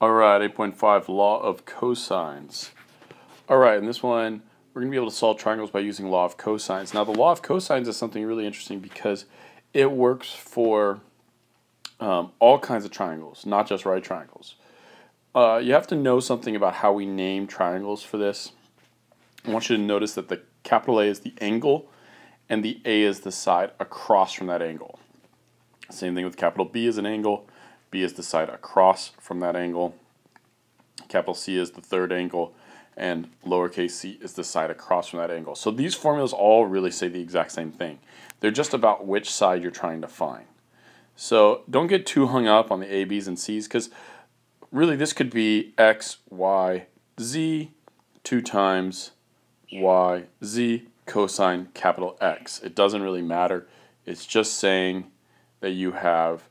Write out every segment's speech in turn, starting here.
Alright, 8.5, Law of Cosines. Alright, in this one, we're going to be able to solve triangles by using Law of Cosines. Now, the Law of Cosines is something really interesting because it works for all kinds of triangles, not just right triangles. You have to know something about how we name triangles for this. I want you to notice that the capital A is the angle, and the A is the side across from that angle. Same thing with capital B is an angle. B is the side across from that angle. Capital C is the third angle, and lowercase c is the side across from that angle. So these formulas all really say the exact same thing. They're just about which side you're trying to find. So don't get too hung up on the A, B's, and C's, because really this could be x, y, z, 2 times y, z, cosine capital X. It doesn't really matter. It's just saying that you have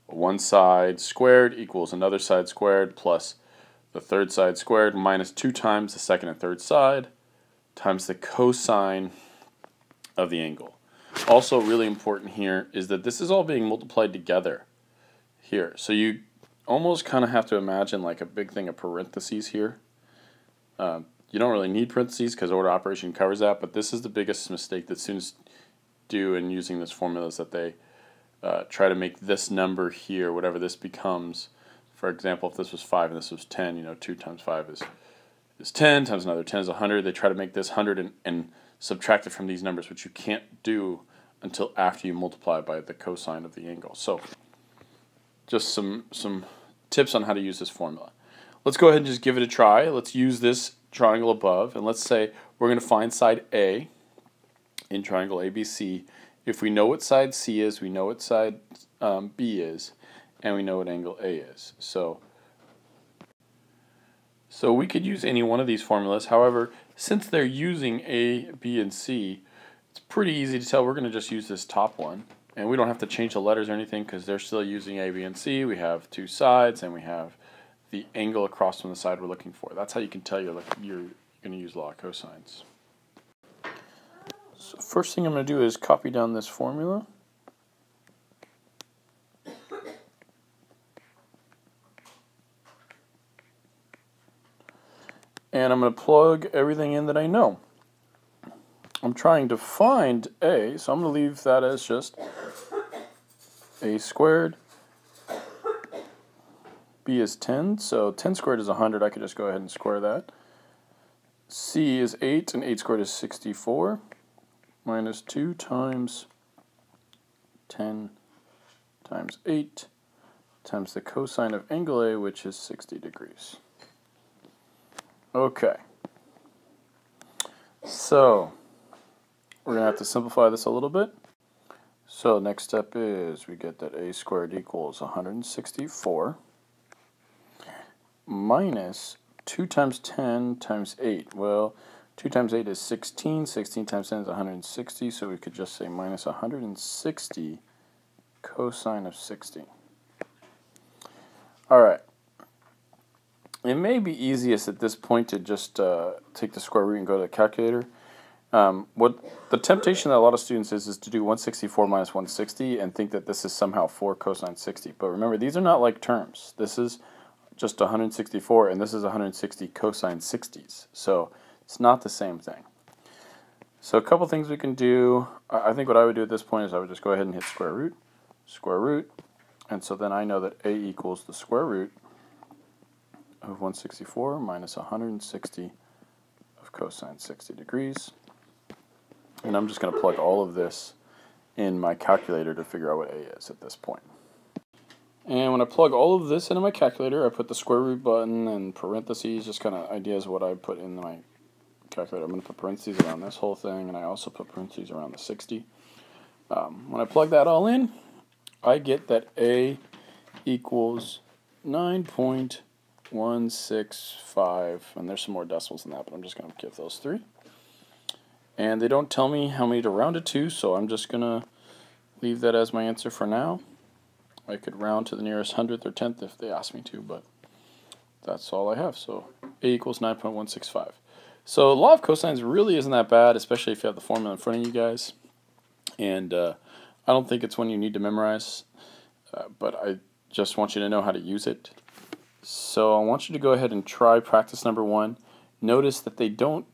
one side squared equals another side squared plus the third side squared minus 2 times the second and third side times the cosine of the angle. Also really important here is that this is all being multiplied together here. So you almost kind of have to imagine like a big thing of parentheses here. You don't really need parentheses because order operation covers that, but this is the biggest mistake that students do in using this formula, is that they try to make this number here, whatever this becomes. For example, if this was 5 and this was 10, 2 times 5 is 10, times another 10 is 100. They try to make this 100 and subtract it from these numbers, which you can't do until after you multiply by the cosine of the angle. So just some tips on how to use this formula. Let's go ahead and just give it a try. Let's use this triangle above, and let's say we're going to find side A in triangle ABC. If we know what side C is, we know what side B is, and we know what angle A is. So we could use any one of these formulas. However, since they're using A, B, and C, it's pretty easy to tell we're going to just use this top one. And we don't have to change the letters or anything because they're still using A, B, and C. We have 2 sides, and we have the angle across from the side we're looking for. That's how you can tell you're going to use Law of Cosines. So first thing I'm going to do is copy down this formula. And I'm going to plug everything in that I know. I'm trying to find A, so I'm going to leave that as just A squared. B is 10, so 10 squared is 100. I could just go ahead and square that. C is 8, and 8 squared is 64. Minus 2 times 10 times 8 times the cosine of angle A, which is 60 degrees. Okay. So we're going to have to simplify this a little bit. So next step is we get that A squared equals 164 minus 2 times 10 times 8. Well, 2 times 8 is 16. 16 times 10 is 160, so we could just say minus 160 cosine of 60. Alright. It may be easiest at this point to just take the square root and go to the calculator. What the temptation that a lot of students is to do 164 minus 160 and think that this is somehow 4 cosine 60. But remember, these are not like terms. This is just 164, and this is 160 cosine 60s. So it's not the same thing. So a couple things we can do. I think what I would do at this point is I would just go ahead and hit square root, and so then I know that A equals the square root of 164 minus 160 of cosine 60 degrees. And I'm just going to plug all of this in my calculator to figure out what A is at this point. And when I plug all of this into my calculator, I put the square root button and parentheses, just kind of ideas of what I put in my calculator. I'm going to put parentheses around this whole thing, and I also put parentheses around the 60. When I plug that all in, I get that A equals 9.165, and there's some more decimals in that, but I'm just going to give those 3. And they don't tell me how many to round it to, so I'm just going to leave that as my answer for now. I could round to the nearest 100th or 10th if they ask me to, but that's all I have. So A equals 9.165. So Law of Cosines really isn't that bad, especially if you have the formula in front of you guys. And I don't think it's one you need to memorize, but I just want you to know how to use it. So I want you to go ahead and try practice number 1. Notice that they don't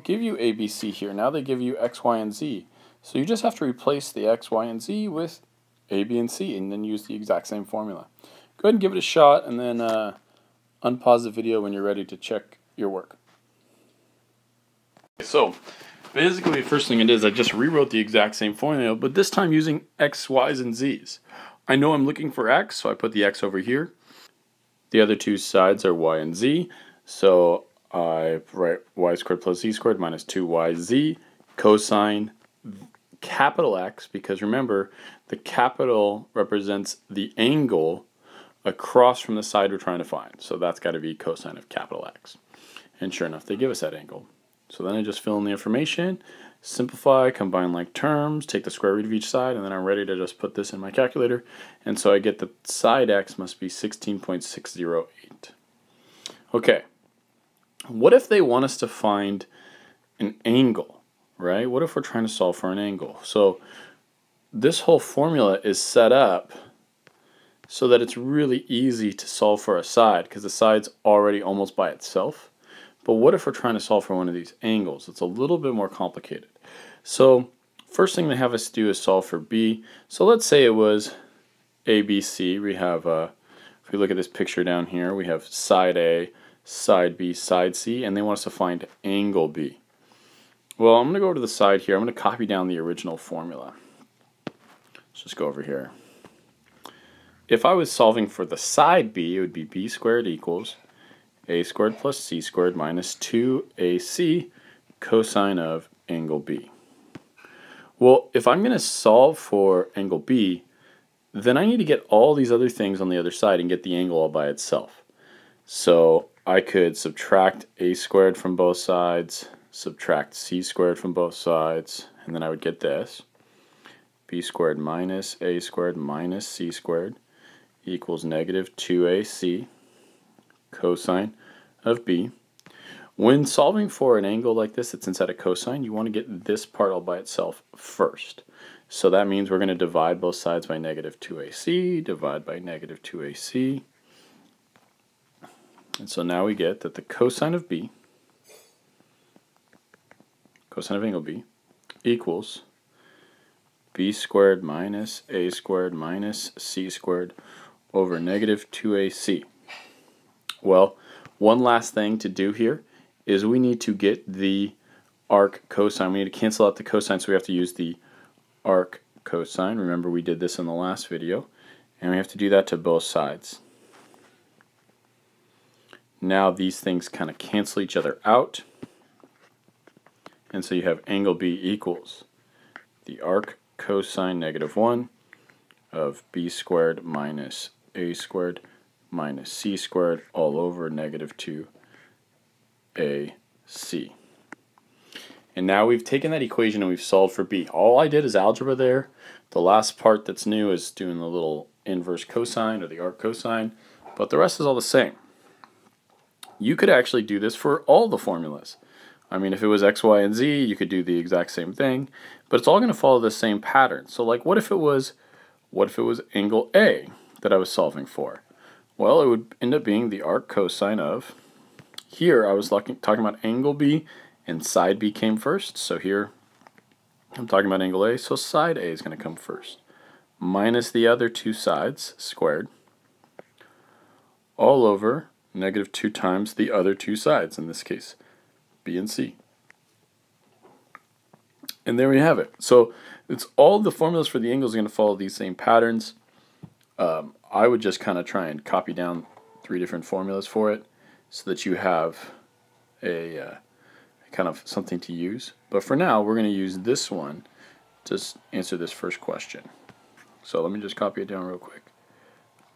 give you A, B, C here. Now they give you X, Y, and Z. So you just have to replace the X, Y, and Z with A, B, and C, and then use the exact same formula. Go ahead and give it a shot, and then unpause the video when you're ready to check your work. So basically, the first thing it is, I just rewrote the exact same formula, but this time using X, Y's, and Z's. I know I'm looking for X, so I put the X over here. The other two sides are Y and Z, so I write Y squared plus Z squared minus 2YZ cosine capital X, because remember, the capital represents the angle across from the side we're trying to find. So that's got to be cosine of capital X. And sure enough, they give us that angle. So then I just fill in the information, simplify, combine like terms, take the square root of each side, and then I'm ready to just put this in my calculator. And so I get the side X must be 16.608. Okay, what if they want us to find an angle, right? What if we're trying to solve for an angle? So this whole formula is set up so that it's really easy to solve for a side, because the side's already almost by itself. But what if we're trying to solve for one of these angles? It's a little bit more complicated. So first thing they have us do is solve for B. So let's say it was ABC. We have, if we look at this picture down here, we have side A, side B, side C, and they want us to find angle B. Well, I'm going to go to the side here. I'm going to copy down the original formula. Let's just go over here. If I was solving for the side B, it would be B squared equals A squared plus C squared minus 2AC cosine of angle B. Well, if I'm going to solve for angle B, then I need to get all these other things on the other side and get the angle all by itself. So I could subtract A squared from both sides, subtract C squared from both sides, and then I would get this. B squared minus A squared minus C squared equals negative 2AC cosine of B. When solving for an angle like this that's inside a cosine, you want to get this part all by itself first. So that means we're going to divide both sides by negative 2AC, divide by negative 2AC. And so now we get that the cosine of B, cosine of angle B, equals B squared minus A squared minus C squared over negative 2AC. Well, one last thing to do here is we need to get the arc cosine. We need to cancel out the cosine, so we have to use the arc cosine. Remember, we did this in the last video, and we have to do that to both sides. Now these things kind of cancel each other out, and so you have angle B equals the arc cosine negative 1 of B squared minus A squared minus C squared all over negative 2AC. And now we've taken that equation and we've solved for B. All I did is algebra there. The last part that's new is doing the little inverse cosine or the arc cosine, but the rest is all the same. You could actually do this for all the formulas. I mean, if it was X, Y, and Z, you could do the exact same thing, but it's all going to follow the same pattern. So like, what if it was angle A that I was solving for? Well, it would end up being the arc cosine of, here I was talking about angle B, and side B came first. So here I'm talking about angle A, so side A is going to come first. Minus the other two sides squared, all over negative 2 times the other two sides, in this case B and C. And there we have it. So it's all the formulas for the angles are going to follow these same patterns. I would just kind of try and copy down 3 different formulas for it so that you have a kind of something to use. But for now, we're going to use this one to answer this first question. So let me just copy it down real quick.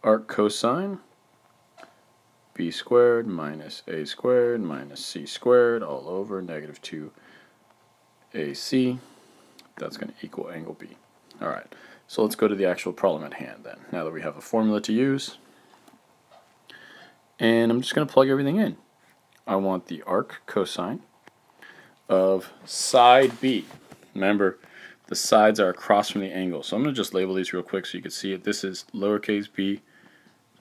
Arc cosine B squared minus A squared minus C squared all over negative 2AC. That's going to equal angle B. All right. So let's go to the actual problem at hand then, now that we have a formula to use. And I'm just going to plug everything in. I want the arc cosine of side B. Remember, the sides are across from the angle. So I'm going to just label these real quick so you can see it. This is lowercase b,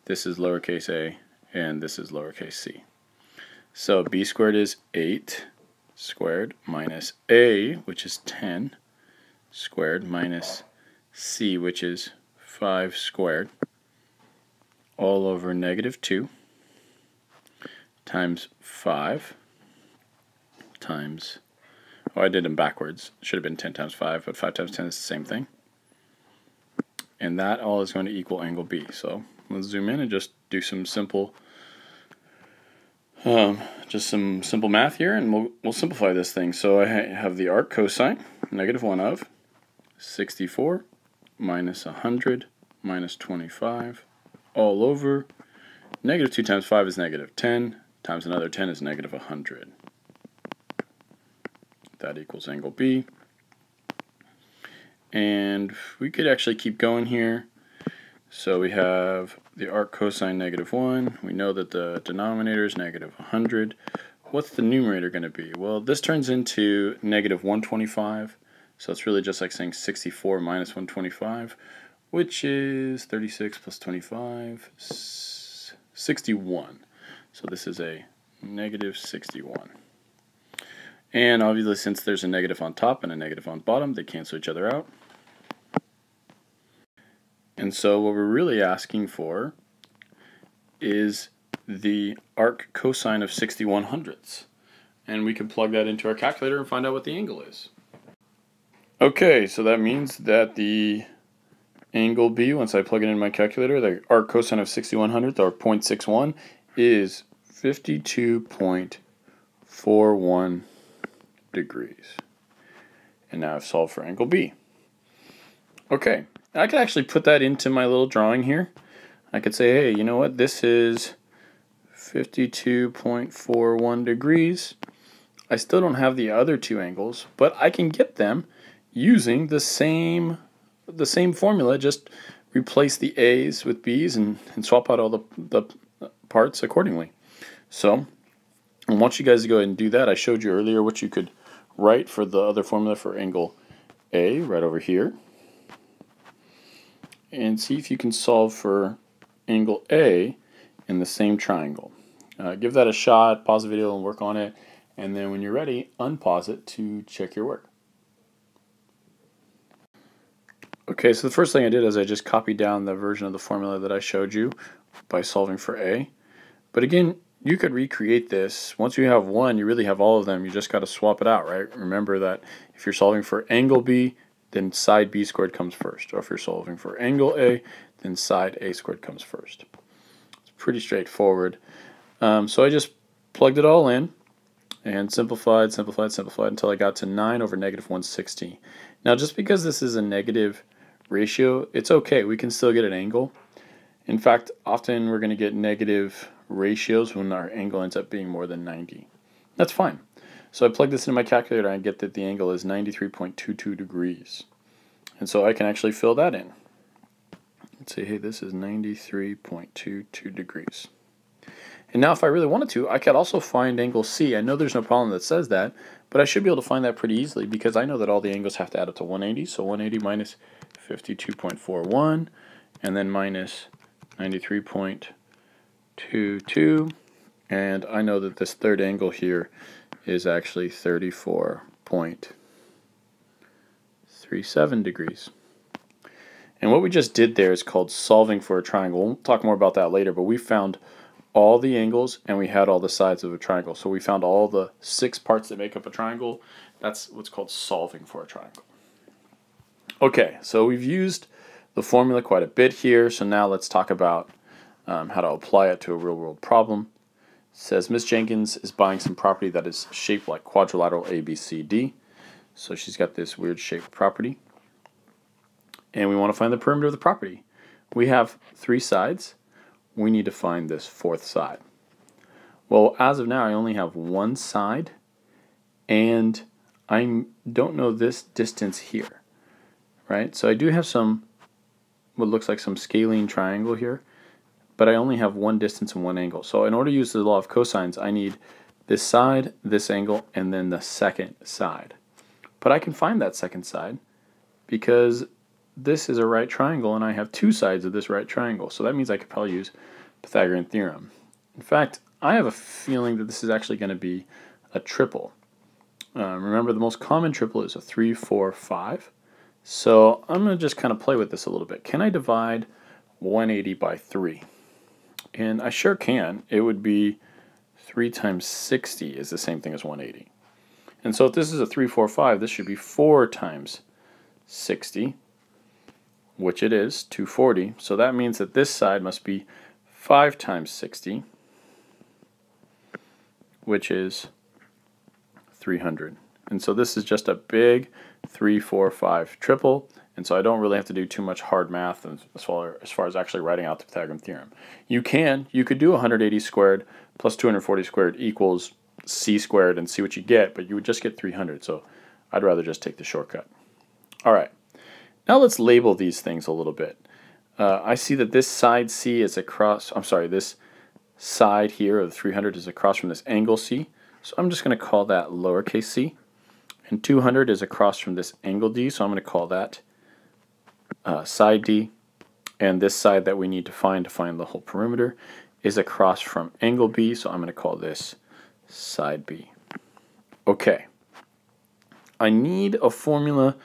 this is lowercase a, and this is lowercase c. So b squared is 8 squared minus a, which is 10 squared, minus c, which is 5 squared, all over negative 2 times 5 times, oh, I did them backwards. Should have been 10 times 5, but 5 times 10 is the same thing. And that all is going to equal angle B. So let's zoom in and just do some simple math here, and we'll simplify this thing. So I have the arc cosine, -1 of 64 minus 100 minus 25 all over -2 times 5 is -10 times another 10 is -100. That equals angle B. And we could actually keep going here. So we have the arc cosine -1. We know that the denominator is -100. What's the numerator going to be? Well, this turns into -125. So it's really just like saying 64 minus 125, which is 36 plus 25, 61. So this is a -61. And obviously, since there's a negative on top and a negative on bottom, they cancel each other out. And so what we're really asking for is the arc cosine of 61/100ths. And we can plug that into our calculator and find out what the angle is. Okay, so that means that the angle B, once I plug it in my calculator, the arc cosine of 61/100th, or 0.61, is 52.41 degrees. And now I've solved for angle B. Okay, I could actually put that into my little drawing here. I could say, hey, you know what, this is 52.41 degrees. I still don't have the other two angles, but I can get them using the same formula. Just replace the A's with B's and swap out all the parts accordingly. So I want you guys to go ahead and do that. I showed you earlier what you could write for the other formula for angle A right over here. And see if you can solve for angle A in the same triangle. Give that a shot, pause the video and work on it, and then when you're ready, unpause it to check your work. Okay, so the first thing I did is I just copied down the version of the formula that I showed you by solving for A. But again, you could recreate this. Once you have one, you really have all of them. You just got to swap it out, right? Remember that if you're solving for angle B, then side B squared comes first. Or if you're solving for angle A, then side A squared comes first. It's pretty straightforward. So I just plugged it all in and simplified until I got to 9 over -160. Now just because this is a negative ratio, it's okay. We can still get an angle. In fact, often we're going to get negative ratios when our angle ends up being more than 90. That's fine. So I plug this into my calculator and I get that the angle is 93.22 degrees. And so I can actually fill that in. Let's say, hey, this is 93.22 degrees. And now if I really wanted to, I could also find angle C. I know there's no problem that says that, but I should be able to find that pretty easily because I know that all the angles have to add up to 180. So 180 minus 52.41 and then minus 93.22. And I know that this third angle here is actually 34.37 degrees. And what we just did there is called solving for a triangle. We'll talk more about that later, but we found all the angles and we had all the sides of a triangle. So we found all the 6 parts that make up a triangle. That's what's called solving for a triangle. Okay, so we've used the formula quite a bit here. So now let's talk about how to apply it to a real-world problem. It says Miss Jenkins is buying some property that is shaped like quadrilateral ABCD. So she's got this weird shaped property. And we want to find the perimeter of the property. We have 3 sides. We need to find this 4th side. Well, as of now, I only have 1 side, and I don't know this distance here, right? So I do have some, what looks like some scalene triangle here, but I only have 1 distance and 1 angle. So in order to use the law of cosines, I need this side, this angle, and then the second side. But I can find that second side because this is a right triangle and I have 2 sides of this right triangle. So that means I could probably use Pythagorean theorem. In fact, I have a feeling that this is actually going to be a triple. Remember, the most common triple is a 3, 4, 5. So I'm going to just kind of play with this a little bit. Can I divide 180 by 3? And I sure can. It would be 3 times 60 is the same thing as 180. And so if this is a 3, 4, 5, this should be 4 times 60, which it is, 240. So that means that this side must be 5 times 60, which is 300. And so this is just a big 3, 4, 5 triple. And so I don't really have to do too much hard math as far as actually writing out the Pythagorean theorem. You could do 180 squared plus 240 squared equals c squared and see what you get, but you would just get 300. So I'd rather just take the shortcut. All right. Now let's label these things a little bit. I see that this side C is across, this side here of the 300 is across from this angle C. So I'm just going to call that lowercase c. And 200 is across from this angle D, so I'm going to call that side D. And this side that we need to find the whole perimeter is across from angle B, so I'm going to call this side B. Okay. I need a formula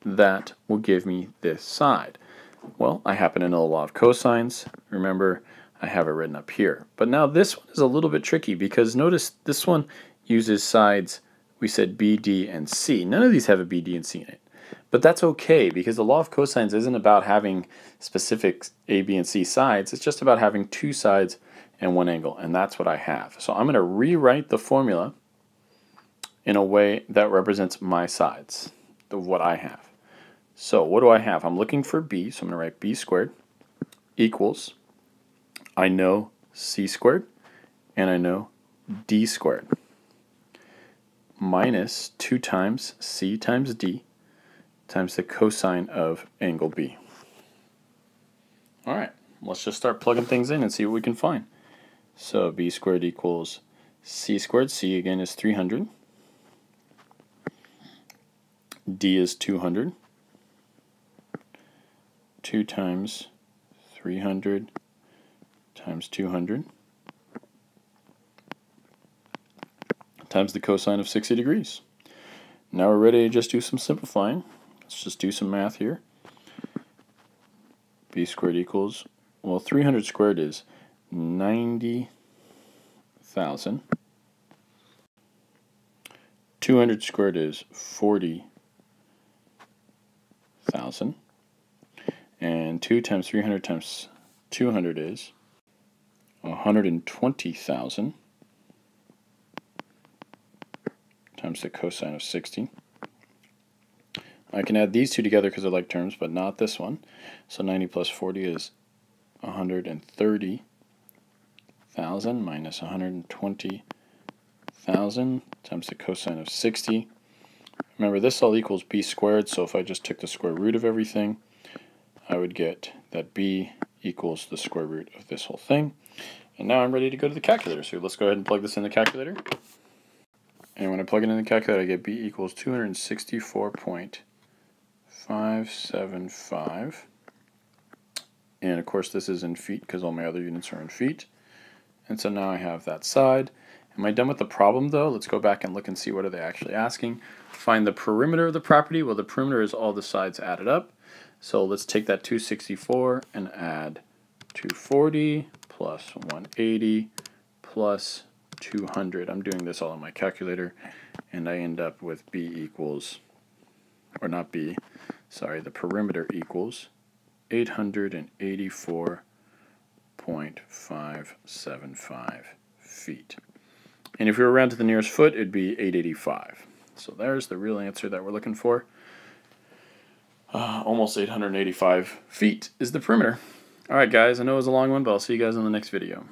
that will give me this side. Well, I happen to know the law of cosines. Remember, I have it written up here. But now this one is a little bit tricky because notice this one uses sides, we said B, D, and C. None of these have a B, D, and C in it. But that's okay because the law of cosines isn't about having specific A, B, and C sides. It's just about having two sides and one angle, and that's what I have. So I'm going to rewrite the formula in a way that represents my sides, what I have. So what do I have? I'm looking for B, so I'm going to write B squared equals, I know C squared, and I know D squared, minus 2 times C times D times the cosine of angle B. All right, let's just start plugging things in and see what we can find. So B squared equals C squared. C again is 300. D is 200. 2 times 300 times 200 times the cosine of 60 degrees. Now we're ready to just do some simplifying. Let's just do some math here. B squared equals, well, 300 squared is 90,000. 200 squared is 40,000. And 2 times 300 times 200 is 120,000 times the cosine of 60. I can add these two together because they're like terms, but not this one. So 90 plus 40 is 130,000 minus 120,000 times the cosine of 60. Remember, this all equals b squared, so if I just took the square root of everything, I would get that b equals the square root of this whole thing. And now I'm ready to go to the calculator. So let's go ahead and plug this in the calculator. And when I plug it in the calculator, I get b equals 264.575. And of course this is in feet because all my other units are in feet. And so now I have that side. Am I done with the problem though? Let's go back and look and see what are they actually asking. Find the perimeter of the property. Well, the perimeter is all the sides added up. So let's take that 264 and add 240 plus 180 plus 200. I'm doing this all on my calculator, and I end up with b equals, or not b, sorry, the perimeter equals 884.575 feet. And if we were round to the nearest foot, it'd be 885. So there's the real answer that we're looking for. Almost 885 feet is the perimeter. Alright guys, I know it was a long one, but I'll see you guys in the next video.